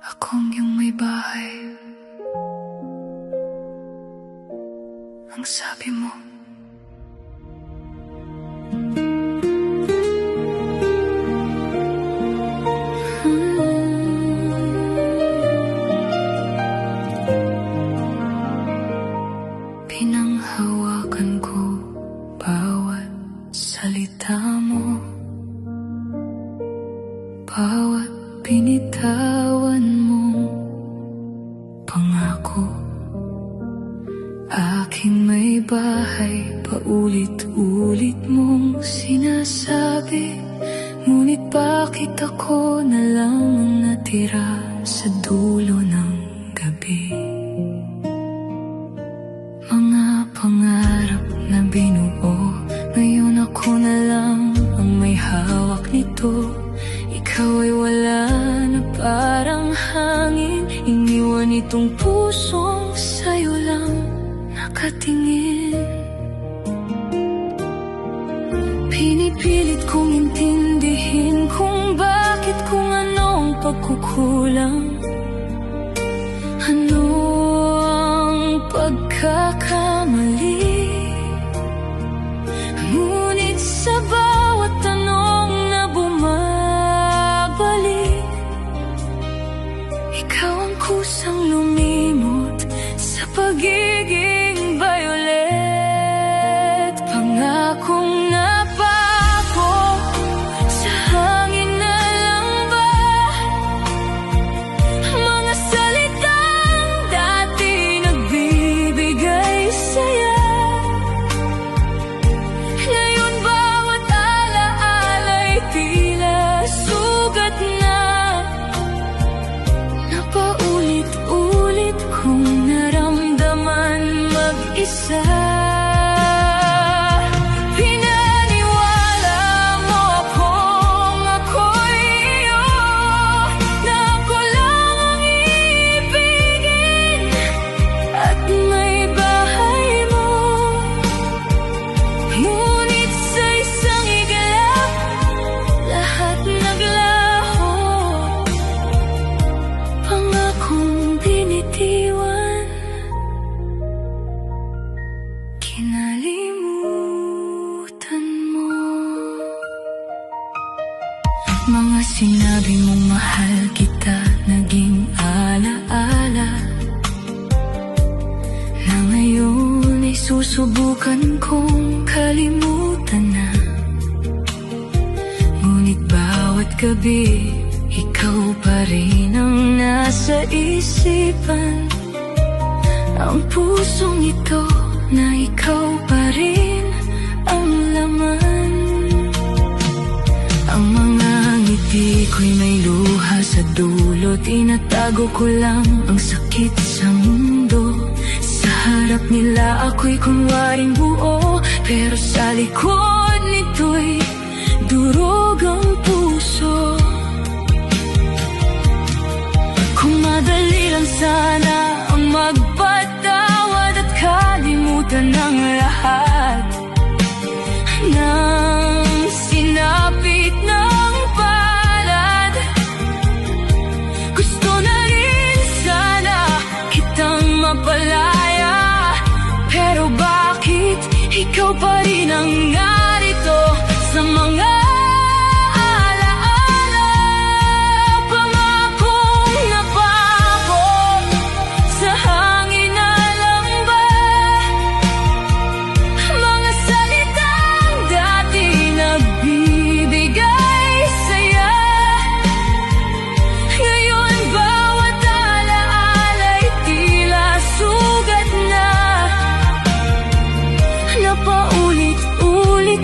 Akong yung may bahay. Ang sabi mo, pinanghawakan ko bawat salita mo, bawat binitawan mong pangako. Aking may bahay, paulit-ulit mong sinasabi. Ngunit bakit ako na lang ang natira sa dulo ng gabi? Mga pangarap na binuo, ngayon ako na lang ang may hawak nito. Ikaw ay wala na, parang hangin. Iniwan itong pusong sa'yo lang nakatingin. Pinipilit kong intindihin kung bakit, kung ano ang pagkukulang. Ano ang pagkakamali? Ngunit sa bawat tanong na bumabalik, ikaw ang kusang lumimot sa pagiging violet. Pangakong nabago, sa hangin na lang ba? Mga salitang dati nagbibigay saya, ngayon bawat alaala'y tila sugat na. Napaulit-ulit kong naramdaman mag-isa. Pinaniwala mo akong ako'y iyo, na ako lang ang ibigin at may bahay mo. Ngunit sa isang iglap, lahat naglaho. Pangakong binitiwan, kinalimutan mo. Mga sinabi mong mahal kita, naging alaala, na ngayon ay susubukan kong kalimutan na. Ngunit bawat gabi, ikaw pa rin ang nasa isipan. Ang pusong ito na ikaw pa rin ang laman. Ang mga ngiti ko'y may luha sa dulo, tinatago ko lang ang sakit sa mundo. Sa harap nila ako'y kunwaring buo, pero sa likod nito'y durog ang puso. Kung madali lang sana ang magpatawad at kalimutan ang lahat ng sinapit ng palad, gusto na rin sana kitang mapalaya. Pero bakit ikaw pa rin ang narito sa mga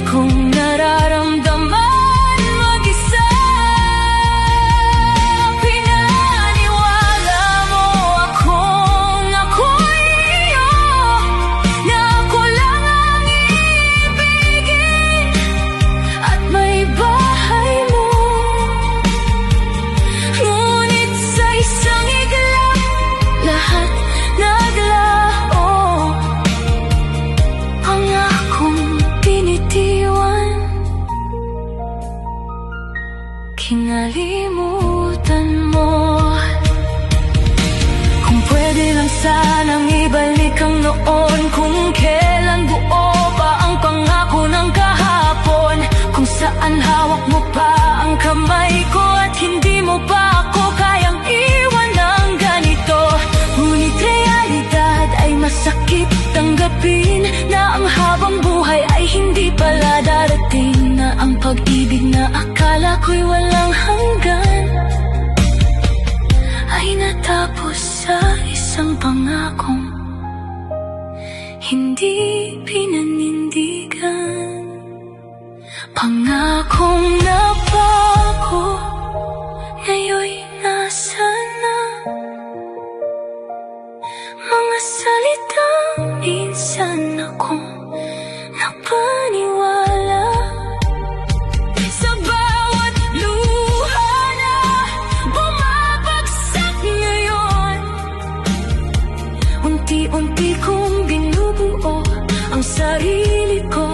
kung nararamdaman mag-isa. Pinaniwala mo akong ako'y iyo, na ako lang ang ibigin at may bahay mo. Ngunit sa isang iglap, lahat naglaho. Pangakong binitiwan, kinalimutan mo. sanang ibalik ang noon, kung kailan buo pa ang pangako ng kahapon, kung saan hawak mo pa ang kamay ko at hindi mo pa ako kayang iwan ng ganito. Ngunit realidad ay masakit tanggapin, na ang habang buhay ay hindi pala darating, na ang pag-ibig na akala ko'y walang hanggan ay natapos sa isang pangakong hindi pinanindigan. Pangakong nabago, ngayon'y nasaan na? Mga salitang minsan akong napaniwala, sa bawat luha na bumabagsak ngayon, unti-unti kong binubuo ang sarili ko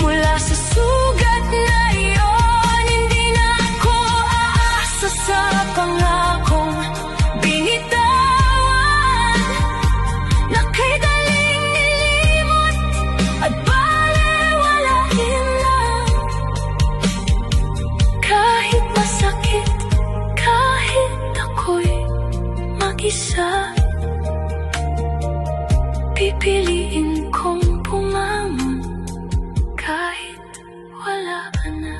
mula sa sugat na iyon. Hindi na ako aasa sa pangakong binitawan, na kay daling nilimot at balewalain lang. Kahit masakit, kahit ako'y mag-isa, pipiliin kong bumangon kahit wala ka na.